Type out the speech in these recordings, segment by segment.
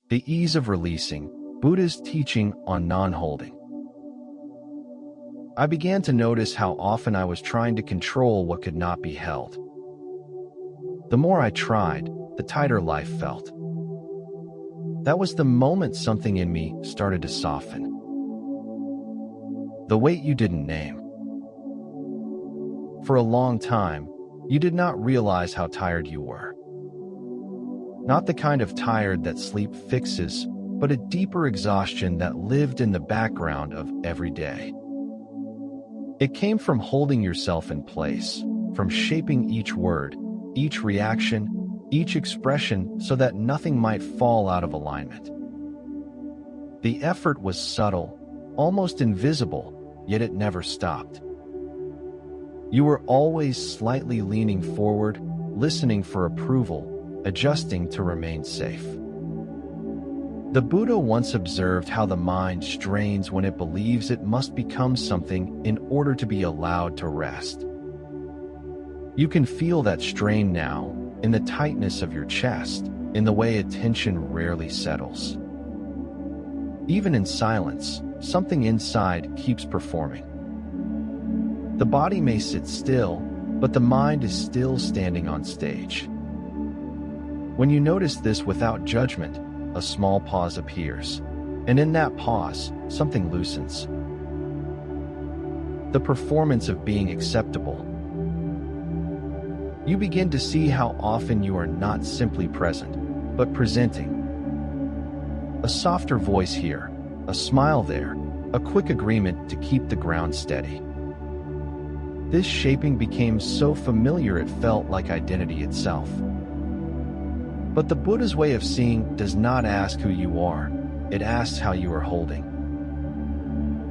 The Ease of Releasing, Buddha's teaching on non-holding. I began to notice how often I was trying to control what could not be held. The more I tried, the tighter life felt. That was the moment something in me started to soften. The weight you didn't name. For a long time, you did not realize how tired you were. Not the kind of tired that sleep fixes, but a deeper exhaustion that lived in the background of every day. It came from holding yourself in place, from shaping each word, each reaction, each expression so that nothing might fall out of alignment. The effort was subtle, almost invisible, yet it never stopped. You were always slightly leaning forward, listening for approval, adjusting to remain safe. The Buddha once observed how the mind strains when it believes it must become something in order to be allowed to rest. You can feel that strain now, in the tightness of your chest, in the way attention rarely settles. Even in silence, something inside keeps performing. The body may sit still, but the mind is still standing on stage. When you notice this without judgment, a small pause appears, and in that pause, something loosens. The performance of being acceptable. You begin to see how often you are not simply present, but presenting. A softer voice here, a smile there, a quick agreement to keep the ground steady. This shaping became so familiar it felt like identity itself. But the Buddha's way of seeing does not ask who you are, it asks how you are holding.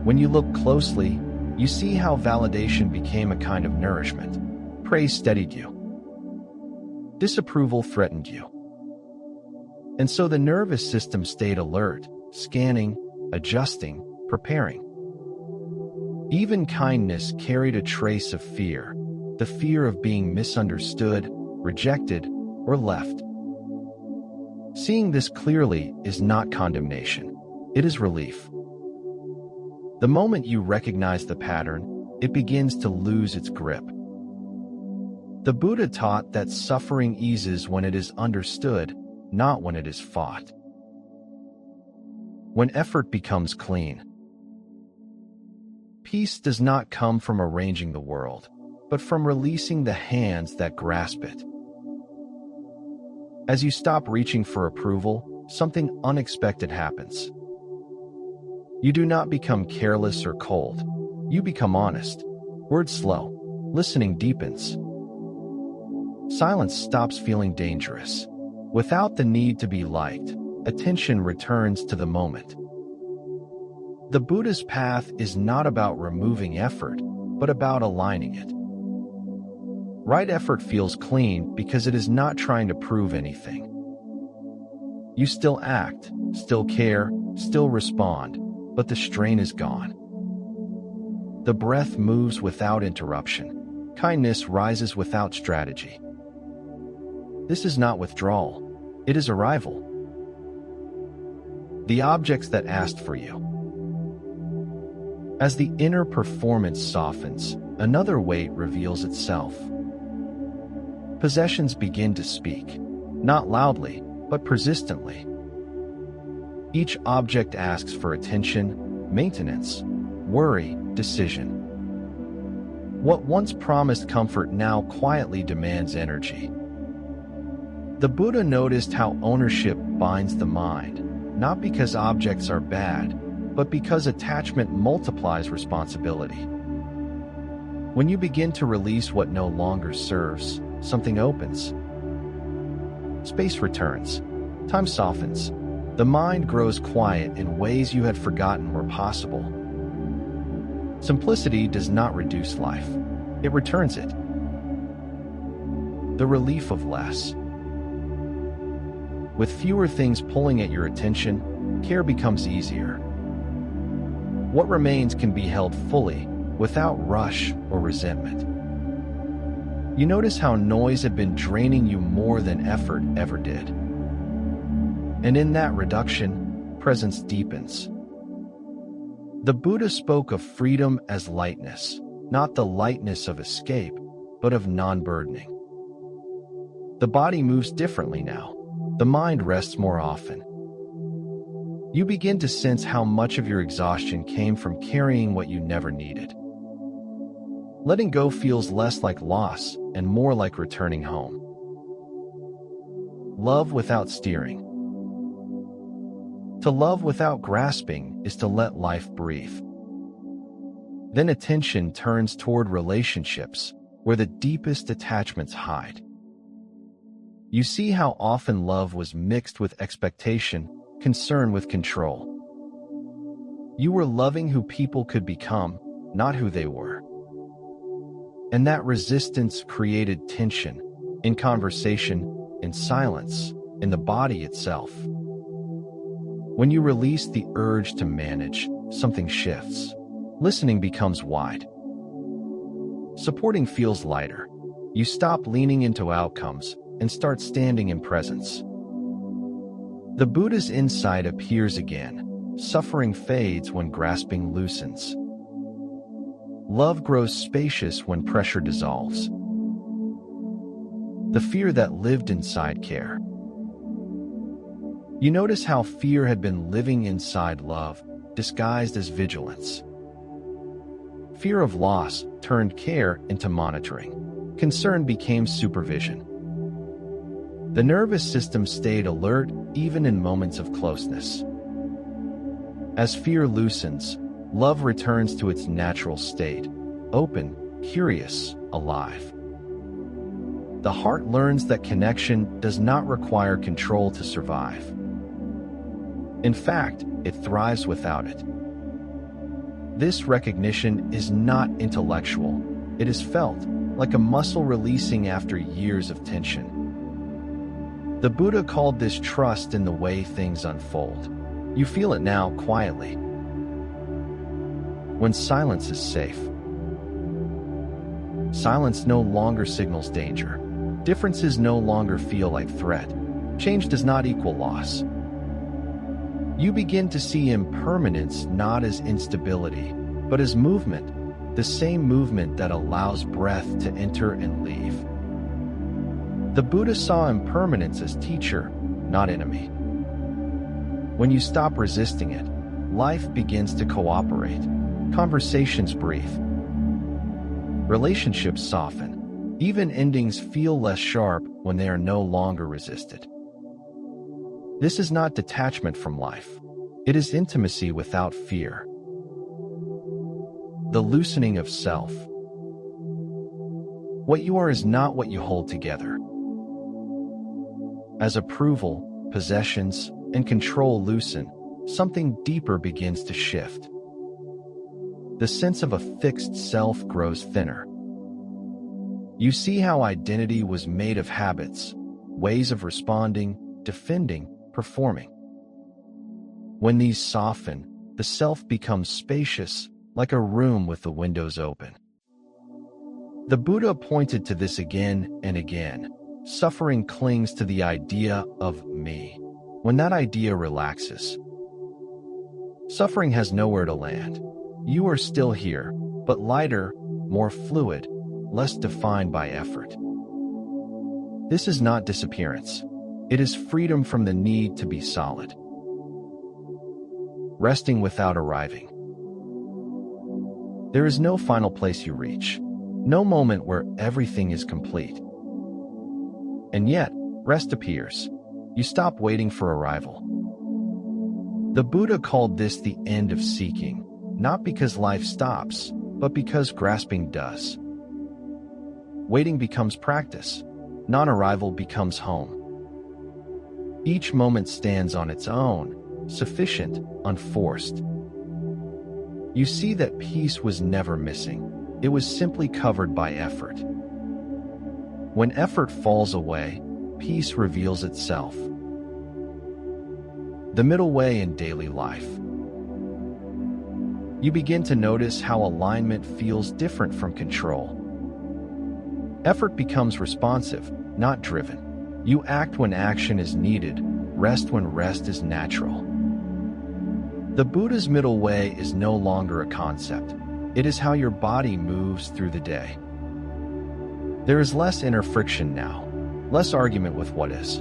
When you look closely, you see how validation became a kind of nourishment. Praise steadied you. Disapproval threatened you. And so the nervous system stayed alert, scanning, adjusting, preparing. Even kindness carried a trace of fear, the fear of being misunderstood, rejected, or left. Seeing this clearly is not condemnation, it is relief. The moment you recognize the pattern, it begins to lose its grip. The Buddha taught that suffering eases when it is understood, not when it is fought. When effort becomes clean. Peace does not come from arranging the world, but from releasing the hands that grasp it. As you stop reaching for approval, something unexpected happens. You do not become careless or cold. You become honest. Words slow. Listening deepens. Silence stops feeling dangerous. Without the need to be liked, attention returns to the moment. The Buddha's path is not about removing effort, but about aligning it. Right effort feels clean because it is not trying to prove anything. You still act, still care, still respond, but the strain is gone. The breath moves without interruption. Kindness rises without strategy. This is not withdrawal, it is arrival. The objects that asked for you. As the inner performance softens, another weight reveals itself. Possessions begin to speak, not loudly, but persistently. Each object asks for attention, maintenance, worry, decision. What once promised comfort now quietly demands energy. The Buddha noticed how ownership binds the mind, not because objects are bad, but because attachment multiplies responsibility. When you begin to release what no longer serves, something opens. Space returns. Time softens. The mind grows quiet in ways you had forgotten were possible. Simplicity does not reduce life. It returns it. The relief of less. With fewer things pulling at your attention, care becomes easier. What remains can be held fully, without rush or resentment. You notice how noise had been draining you more than effort ever did. And in that reduction, presence deepens. The Buddha spoke of freedom as lightness, not the lightness of escape, but of non-burdening. The body moves differently now. The mind rests more often. You begin to sense how much of your exhaustion came from carrying what you never needed. Letting go feels less like loss and more like returning home. Love without steering. To love without grasping is to let life breathe. Then attention turns toward relationships where the deepest attachments hide. You see how often love was mixed with expectation, concern with control. You were loving who people could become, not who they were. And that resistance created tension in conversation, in silence, in the body itself. When you release the urge to manage, something shifts. Listening becomes wide. Supporting feels lighter. You stop leaning into outcomes and start standing in presence. The Buddha's insight appears again. Suffering fades when grasping loosens. Love grows spacious when pressure dissolves. The fear that lived inside care. You notice how fear had been living inside love, disguised as vigilance. Fear of loss turned care into monitoring. Concern became supervision. The nervous system stayed alert even in moments of closeness. As fear loosens, love returns to its natural state, open, curious, alive. The heart learns that connection does not require control to survive. In fact, it thrives without it. This recognition is not intellectual. It is felt, like a muscle releasing after years of tension. The Buddha called this trust in the way things unfold. You feel it now quietly. When silence is safe. Silence no longer signals danger. Differences no longer feel like threat. Change does not equal loss. You begin to see impermanence not as instability, but as movement, the same movement that allows breath to enter and leave. The Buddha saw impermanence as teacher, not enemy. When you stop resisting it, life begins to cooperate. Conversations breathe. Relationships soften. Even endings feel less sharp when they are no longer resisted. This is not detachment from life. It is intimacy without fear. The loosening of self. What you are is not what you hold together. As approval, possessions, and control loosen, something deeper begins to shift. The sense of a fixed self grows thinner. You see how identity was made of habits, ways of responding, defending, performing. When these soften, the self becomes spacious, like a room with the windows open. The Buddha pointed to this again and again. Suffering clings to the idea of me. When that idea relaxes, suffering has nowhere to land. You are still here, but lighter, more fluid, less defined by effort. This is not disappearance. It is freedom from the need to be solid. Resting without arriving. There is no final place you reach, no moment where everything is complete. And yet, rest appears. You stop waiting for arrival. The Buddha called this the end of seeking, not because life stops, but because grasping does. Waiting becomes practice. Non-arrival becomes home. Each moment stands on its own, sufficient, unforced. You see that peace was never missing. It was simply covered by effort. When effort falls away, peace reveals itself. The middle way in daily life. You begin to notice how alignment feels different from control. Effort becomes responsive, not driven. You act when action is needed, rest when rest is natural. The Buddha's middle way is no longer a concept. It is how your body moves through the day. There is less inner friction now, less argument with what is.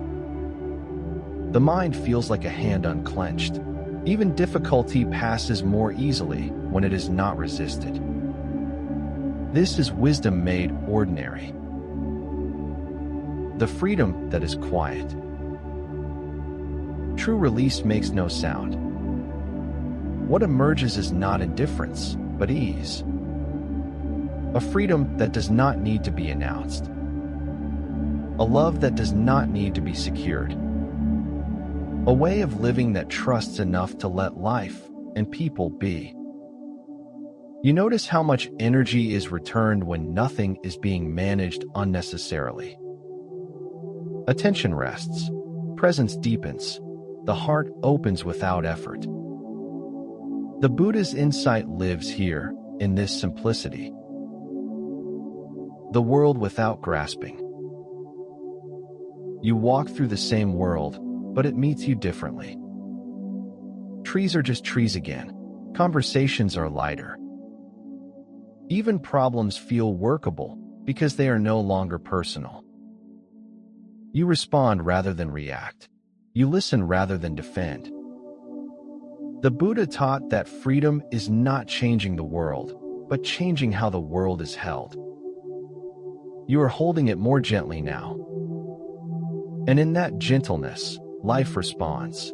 The mind feels like a hand unclenched. Even difficulty passes more easily when it is not resisted. This is wisdom made ordinary. The freedom that is quiet. True release makes no sound. What emerges is not indifference, but ease. A freedom that does not need to be announced. A love that does not need to be secured. A way of living that trusts enough to let life and people be. You notice how much energy is returned when nothing is being managed unnecessarily. Attention rests, presence deepens, the heart opens without effort. The Buddha's insight lives here, in this simplicity. The world without grasping. You walk through the same world, but it meets you differently. Trees are just trees again. Conversations are lighter. Even problems feel workable because they are no longer personal. You respond rather than react. You listen rather than defend. The Buddha taught that freedom is not changing the world, but changing how the world is held. You are holding it more gently now. And in that gentleness, life responds.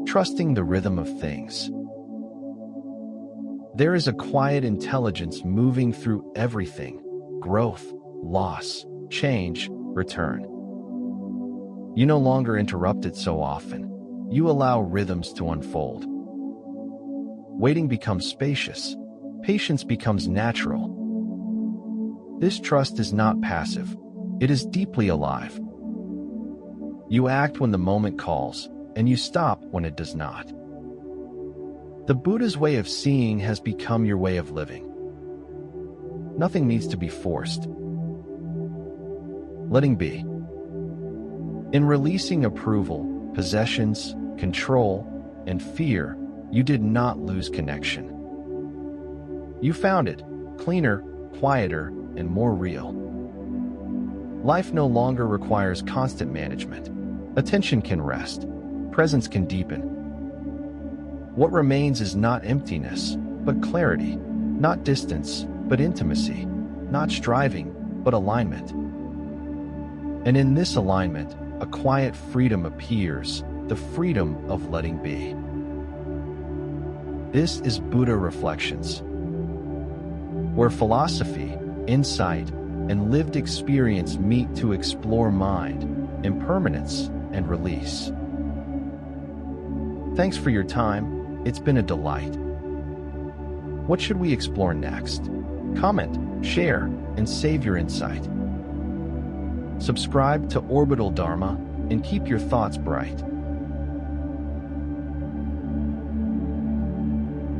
Trusting the rhythm of things. There is a quiet intelligence moving through everything: growth, loss, change, return. You no longer interrupt it so often. You allow rhythms to unfold. Waiting becomes spacious. Patience becomes natural. This trust is not passive. It is deeply alive. You act when the moment calls, and you stop when it does not. The Buddha's way of seeing has become your way of living. Nothing needs to be forced. Letting be. In releasing approval, possessions, control, and fear, you did not lose connection. You found it, cleaner, quieter, and more real. Life no longer requires constant management. Attention can rest. Presence can deepen. What remains is not emptiness, but clarity. Not distance, but intimacy. Not striving, but alignment. And in this alignment, a quiet freedom appears, the freedom of letting be. This is Buddha Reflections, where philosophy, insight, and lived experience meet to explore mind, impermanence, and release. Thanks for your time. It's been a delight. What should we explore next? Comment, share, and save your insight. Subscribe to Orbital Dharma and keep your thoughts bright.